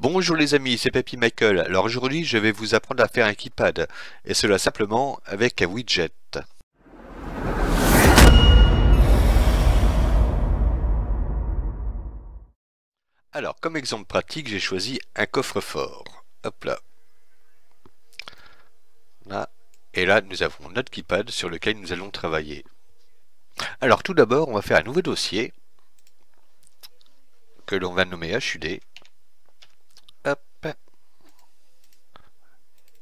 Bonjour les amis, c'est Papy Michael. Alors aujourd'hui, je vais vous apprendre à faire un keypad, et cela simplement avec un widget. Alors, comme exemple pratique, j'ai choisi un coffre-fort. Hop là. Là. Et là, nous avons notre keypad sur lequel nous allons travailler. Alors tout d'abord, on va faire un nouveau dossier que l'on va nommer HUD. Hop.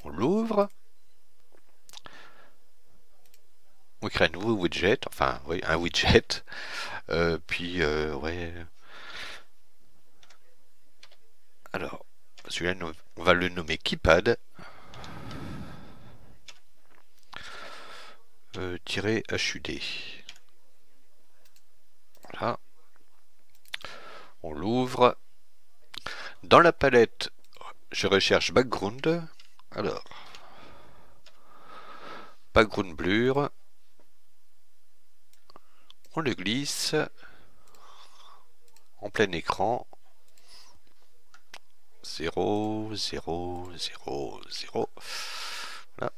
On l'ouvre. On crée un nouveau widget, enfin, oui, un widget. Ouais. Alors, celui-là, on va le nommer keypad. HUD. Voilà. On l'ouvre. Dans la palette, je recherche background. Alors, background blur. On le glisse en plein écran. 0, 0, 0, 0. Voilà.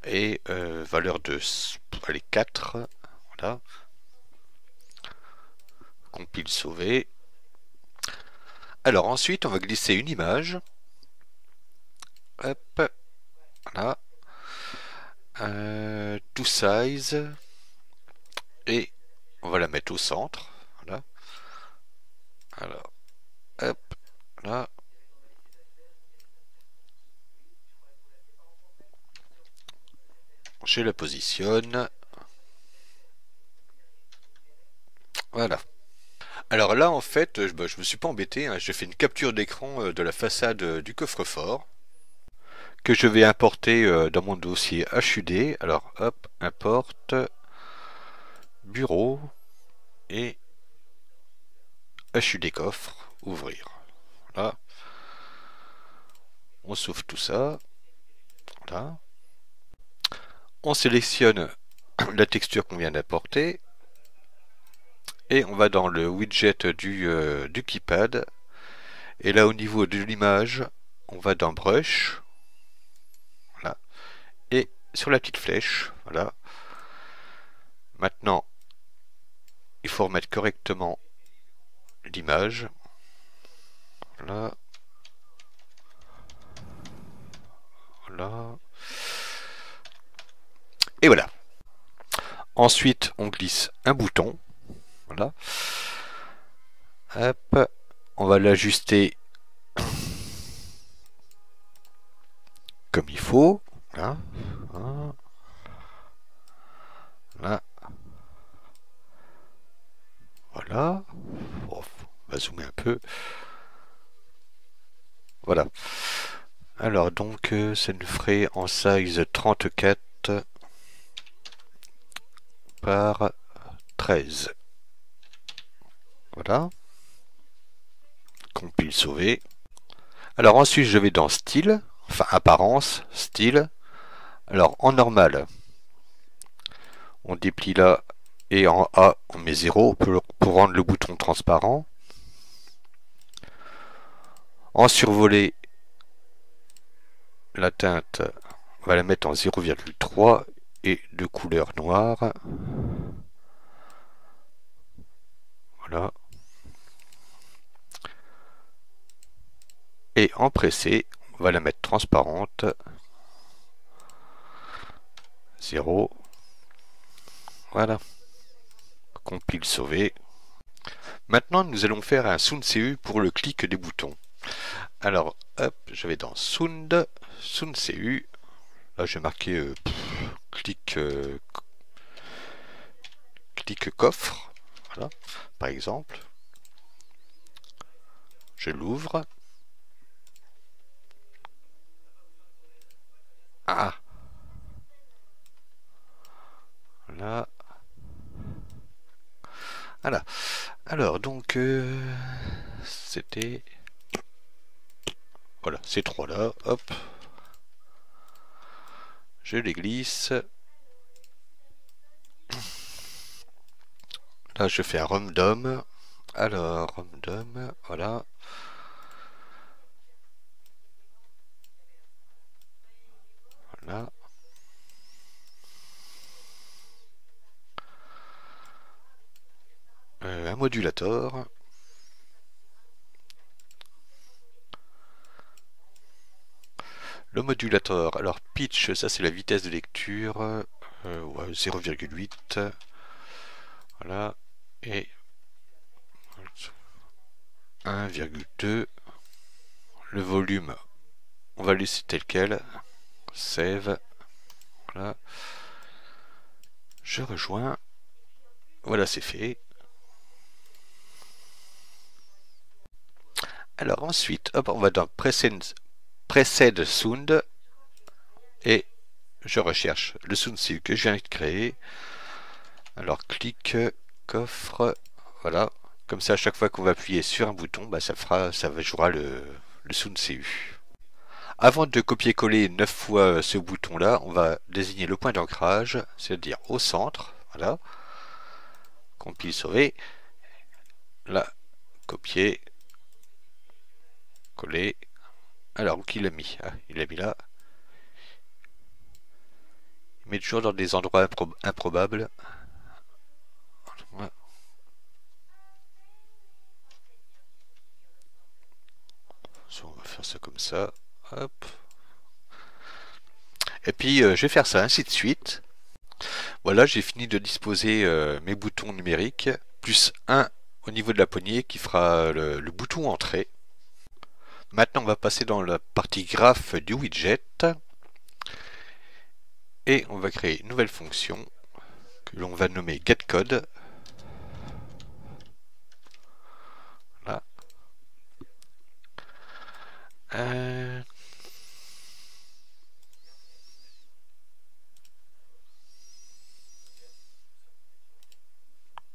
Et valeur de allez, 4. Voilà. Compile sauver. Alors ensuite, on va glisser une image. Hop. Voilà. To size. Et on va la mettre au centre. Voilà. Alors, hop. Là. Je la positionne. Voilà. Alors là, en fait, je me suis pas embêté, hein, j'ai fait une capture d'écran de la façade du coffre-fort que je vais importer dans mon dossier HUD. Alors, hop, importe, bureau et HUD coffre, ouvrir. Voilà. On sauve tout ça. Voilà. On sélectionne la texture qu'on vient d'apporter et on va dans le widget du keypad. Et là, au niveau de l'image, on va dans brush. Voilà. Et sur la petite flèche, voilà. Maintenant, il faut remettre correctement l'image. Voilà. Voilà. Et voilà. Ensuite, on glisse un bouton. Voilà. Hop. On va l'ajuster comme il faut. Voilà. Voilà. Voilà. On va zoomer un peu. Voilà. Alors donc ça nous ferait en size 34 par 13. Voilà. Compile sauver. Alors ensuite je vais dans style, enfin apparence, style. Alors en normal, on déplie là et en A on met 0 pour rendre le bouton transparent. En survolé, la teinte, on va la mettre en 0,3 et de couleur noire. Voilà. Et en pressé, on va la mettre transparente. 0. Voilà. Compile sauver. Maintenant, nous allons faire un Sound CU pour le clic des boutons. Alors, hop, je vais dans Sound, Sound CU. Là, je vais marquer clic coffre. Voilà, par exemple. Je l'ouvre. Ah. Voilà. Voilà. Alors, donc, c'était... Voilà, ces trois-là, hop. Je les glisse. Là, je fais un random. Alors, random, voilà. modulator. Le modulator, alors pitch, ça c'est la vitesse de lecture, ouais, 0,8. Voilà, et 1,2. Le volume, on va laisser tel quel. Save. Voilà. Je rejoins. Voilà, c'est fait. Alors ensuite, hop, on va dans Preset Sound et je recherche le sound CU que je viens de créer. Alors clic, coffre, voilà. Comme ça, à chaque fois qu'on va appuyer sur un bouton, bah, ça jouera le sound CU. Avant de copier-coller 9 fois ce bouton-là, on va désigner le point d'ancrage, c'est-à-dire au centre, voilà. Compile, sauver. Là, copier, coller. Alors, où qu'il l'a mis? Ah, il l'a mis là. Il met toujours dans des endroits improbables. Voilà. On va faire ça comme ça. Hop. Et puis, je vais faire ça ainsi de suite. Voilà, j'ai fini de disposer mes boutons numériques, plus un au niveau de la poignée qui fera le bouton entrée. Maintenant, on va passer dans la partie graphe du widget. Et on va créer une nouvelle fonction que l'on va nommer getCode. Là.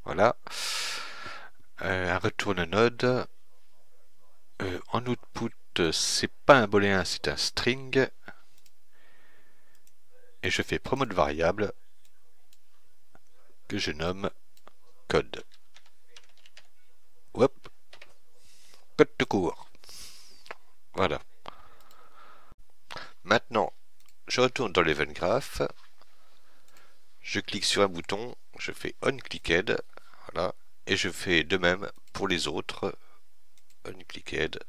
Voilà. Un retourne node. En output, c'est pas un booléen, c'est un string. Et je fais promo de variable que je nomme code. Hop. Code de cours. Voilà. Maintenant, je retourne dans l'event graph. Je clique sur un bouton, je fais onClicked. Voilà. Et je fais de même pour les autres. Unclicked.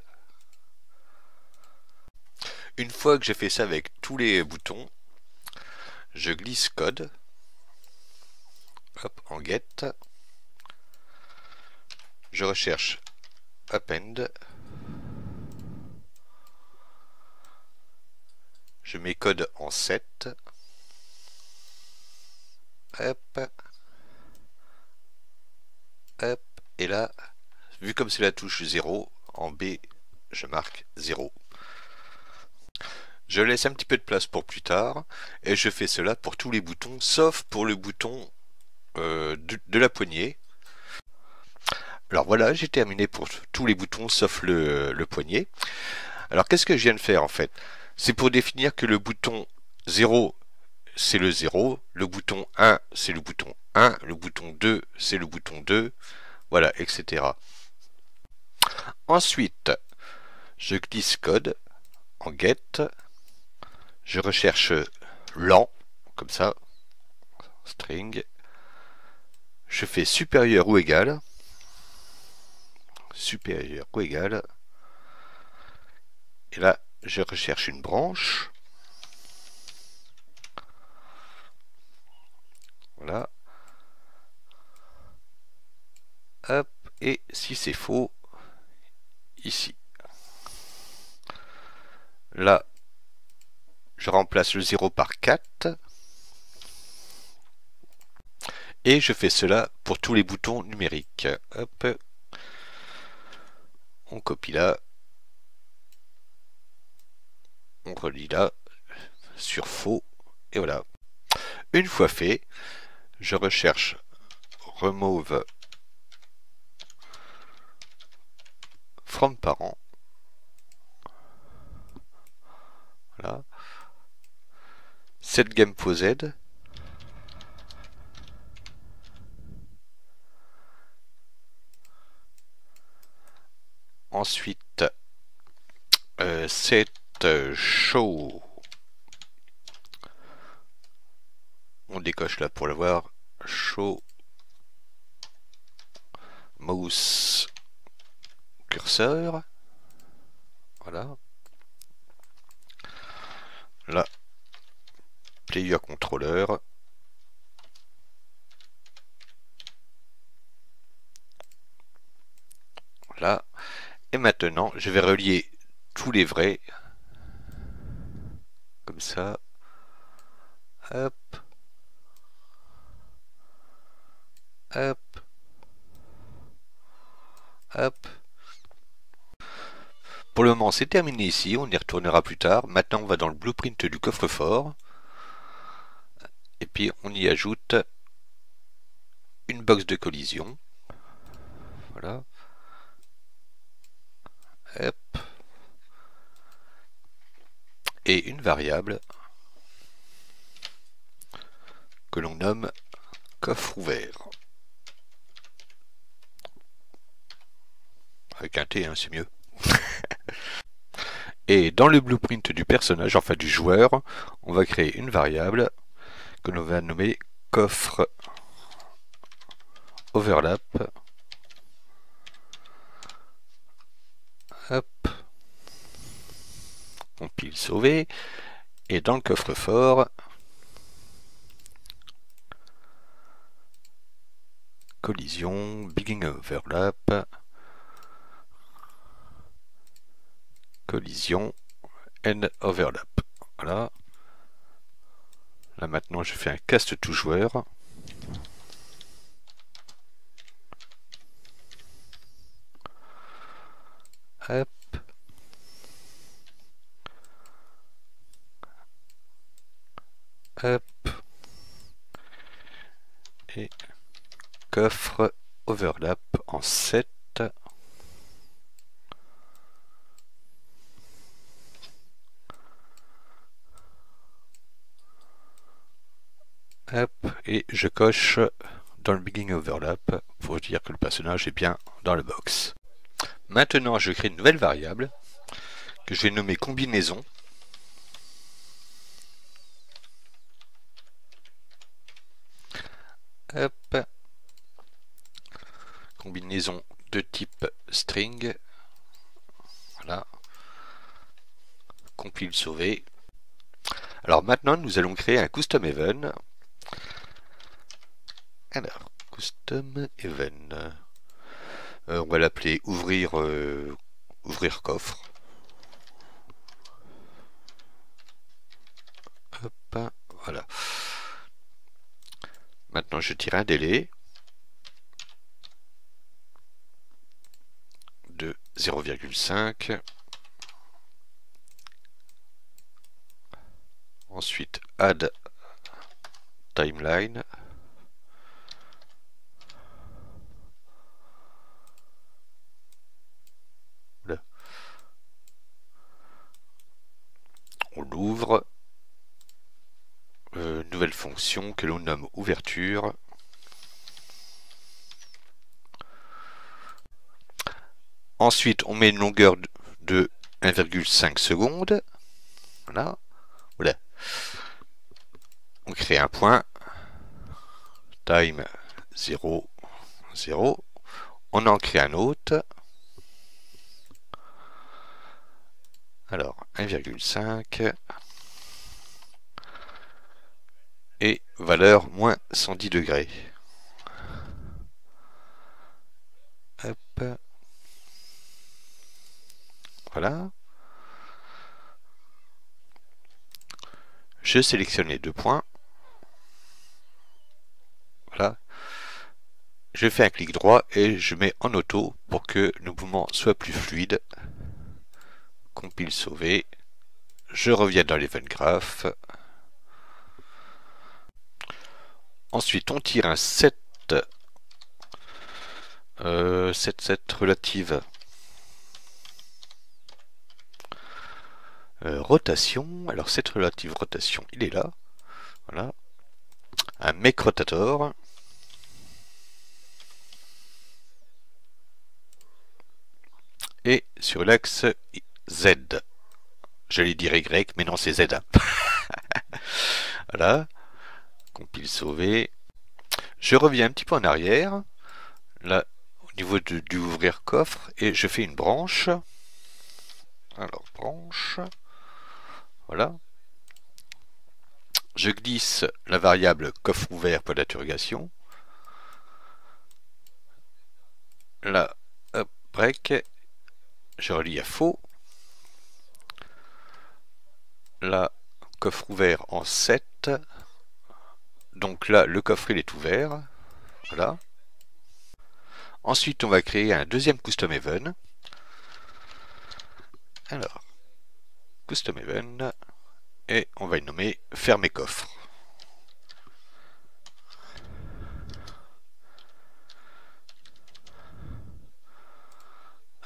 Une fois que j'ai fait ça avec tous les boutons, je glisse code. Hop, en get. Je recherche append. Je mets code en 7. Hop. Hop. Et là, vu comme c'est la touche 0, en B, je marque 0. Je laisse un petit peu de place pour plus tard, et je fais cela pour tous les boutons, sauf pour le bouton de la poignée. Alors voilà, j'ai terminé pour tous les boutons, sauf le poignet. Alors qu'est-ce que je viens de faire en fait? C'est pour définir que le bouton 0, c'est le 0, le bouton 1, c'est le bouton 1, le bouton 2, c'est le bouton 2, voilà, etc. Ensuite, je glisse code en get, je recherche lent, comme ça, string, je fais supérieur ou égal, et là, je recherche une branche, voilà, hop, et si c'est faux, ici. Là, je remplace le 0 par 4. Et je fais cela pour tous les boutons numériques. Hop. On copie là. On relie là. Sur faux. Et voilà. Une fois fait, je recherche remove from parent. Voilà. setGamePosed. Ensuite, set show. On décoche là pour l'avoir. Show mouse curseur. Voilà. Là, player controller. Voilà. Et maintenant, je vais relier tous les vrais. Comme ça. Hop. Hop. Hop. Pour le moment, c'est terminé ici. On y retournera plus tard. Maintenant, on va dans le blueprint du coffre-fort. Et puis, on y ajoute une box de collision. Voilà. Hop. Et une variable que l'on nomme coffre ouvert. Avec un T, hein, c'est mieux. Et dans le blueprint du personnage, enfin du joueur, on va créer une variable que l'on va nommer coffre overlap. Hop. Compile sauver. Et dans le coffre-fort, collision, begin overlap, collision, end overlap. Voilà. Là maintenant je fais un cast tout joueur. Hop. Hop. Et coffre overlap en 7. Hop, et je coche dans le begin overlap pour dire que le personnage est bien dans la box. Maintenant, je crée une nouvelle variable que je vais nommer combinaison. Hop. Combinaison de type string. Voilà. Compile sauver. Alors maintenant, nous allons créer un custom event. Alors, custom event. On va l'appeler ouvrir coffre. Hop, voilà. Maintenant, je tire un délai de 0,5. Ensuite, add timeline. Là. On l'ouvre. Nouvelle fonction que l'on nomme ouverture. Ensuite, on met une longueur de 1,5 secondes. Voilà. Voilà. On crée un point. Time 0, 0. On en crée un autre. Alors, 1,5. Et valeur moins 110 degrés. Hop. Voilà. Je sélectionne les deux points. Voilà. Je fais un clic droit et je mets en auto pour que le mouvement soit plus fluide. Compile sauver. Je reviens dans l'event graph. Ensuite, on tire un set 7 relative rotation. Alors, cette relative rotation, il est là. Voilà. Un make rotator. Et sur l'axe Z. J'allais dire Y, mais non, c'est Z. Voilà. Compile sauver. Je reviens un petit peu en arrière. Là, au niveau du ouvrir coffre et je fais une branche. Alors branche, voilà. Je glisse la variable coffre ouvert pour l'interrogation. Là, hop, break, je relie à faux. Là, coffre ouvert en 7. Donc là, le coffre il est ouvert. Voilà. Ensuite, on va créer un deuxième custom event. Alors, custom event. Et on va le nommer fermer coffre.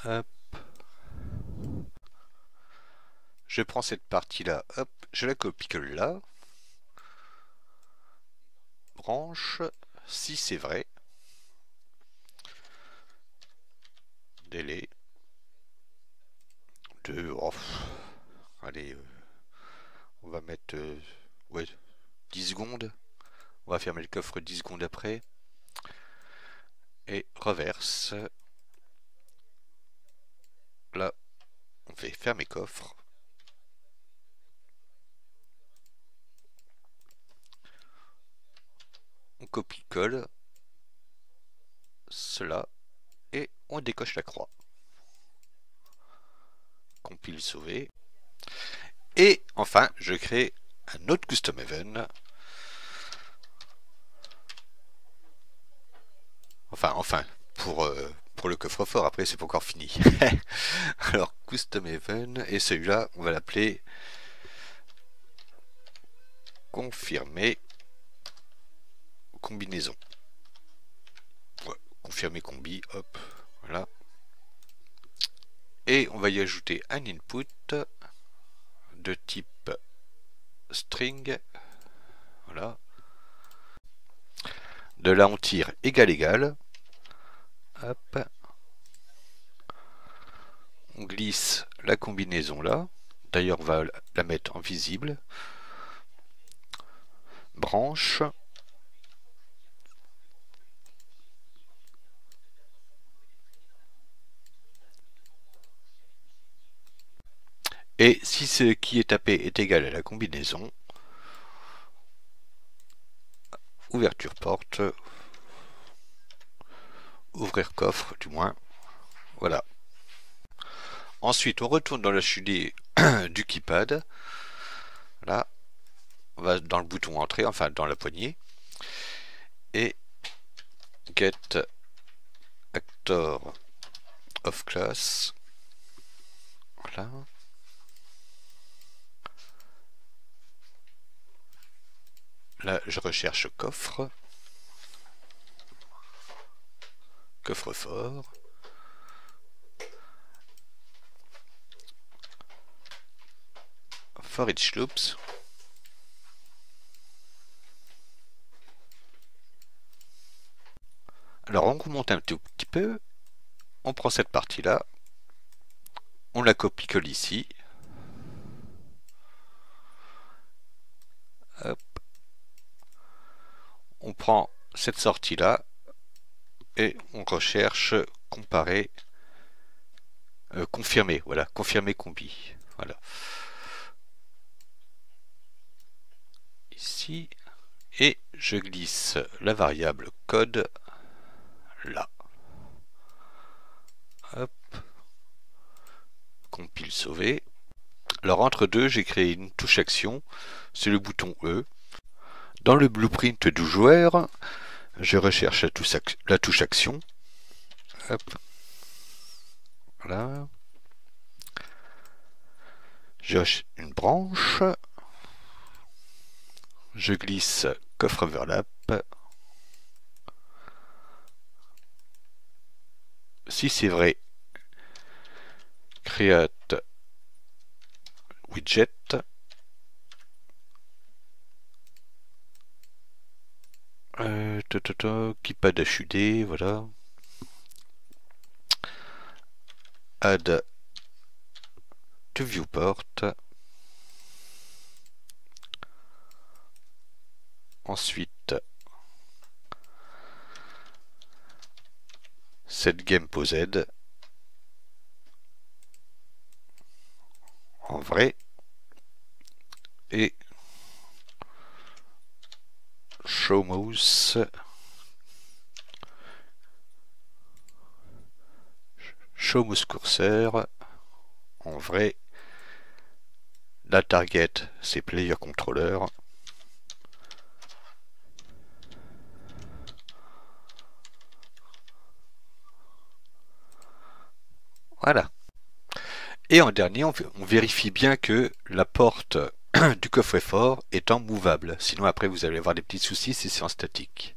Hop. Je prends cette partie-là, hop, je la copie-colle là. Branche, si c'est vrai. Délai. Oh, allez, on va mettre ouais, 10 secondes. On va fermer le coffre 10 secondes après. Et reverse. Là, on fait fermer coffre. On copie-colle cela et on décoche la croix. Compile sauver. Et enfin, je crée un autre custom event. Enfin, pour le coffre-fort, après c'est pas encore fini. Alors, custom event, et celui-là, on va l'appeler confirmer combinaison. Ouais, confirmer combi, hop, voilà. Et on va y ajouter un input de type string, voilà. De là, on tire égal, hop. On glisse la combinaison là. D'ailleurs, on va la mettre en visible. Branche. Et si ce qui est tapé est égal à la combinaison, ouverture porte, ouvrir coffre, du moins, voilà. Ensuite, on retourne dans la HUD du keypad. Là, on va dans le bouton entrée, enfin dans la poignée. Et get actor of class. Voilà. Là, je recherche coffre. Coffre-fort. For each loops. Alors on remonte un tout petit peu. On prend cette partie-là. On la copie-colle ici. Hop. On prend cette sortie-là. Et on recherche comparer. Confirmer, voilà, confirmer combi. Voilà. Ici. Et je glisse la variable code là. Hop. Compile sauver. Alors entre deux, j'ai créé une touche action. C'est le bouton E. Dans le blueprint du joueur, je recherche la touche action. Hop. Voilà. J'ai une branche. Je glisse coffre overlap. Si c'est vrai, create widget. Keypad HUD, voilà. Add to viewport. Ensuite, Set game posed en vrai et show mouse cursor en vrai. La target c'est player controller. Voilà. Et en dernier, on vérifie bien que la porte du coffre-fort est en mouvable. Sinon après vous allez avoir des petits soucis si c'est en statique.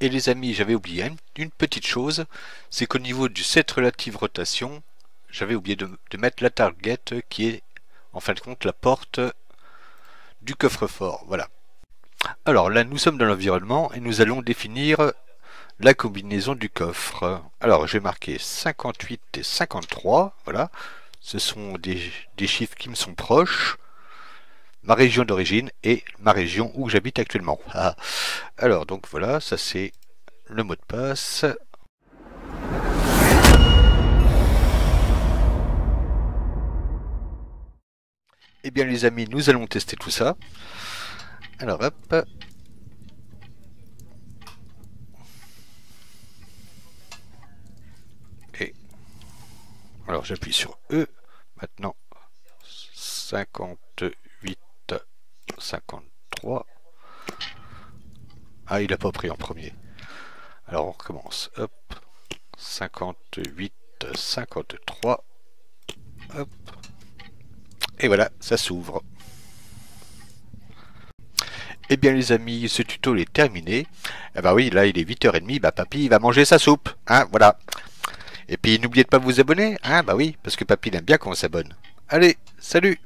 Et les amis, j'avais oublié une petite chose, c'est qu'au niveau du set relative rotation, j'avais oublié de mettre la target qui est en fin de compte la porte du coffre-fort. Voilà. Alors là, nous sommes dans l'environnement et nous allons définir la combinaison du coffre. Alors j'ai marqué 58 et 53, voilà. Ce sont des chiffres qui me sont proches. Ma région d'origine et ma région où j'habite actuellement. Ah. Alors donc voilà, ça c'est le mot de passe. Eh bien les amis, nous allons tester tout ça. Alors hop. Et alors j'appuie sur E. Maintenant 58, 53. Ah, il n'a pas pris en premier. Alors on recommence. Hop. 58, 53. Hop. Et voilà, ça s'ouvre. Eh bien les amis, ce tuto est terminé. Eh bah oui, là il est 8h30, bah papy il va manger sa soupe. Hein, voilà. Et puis n'oubliez pas de vous abonner. Hein, bah oui, parce que papy il aime bien quand on s'abonne. Allez, salut!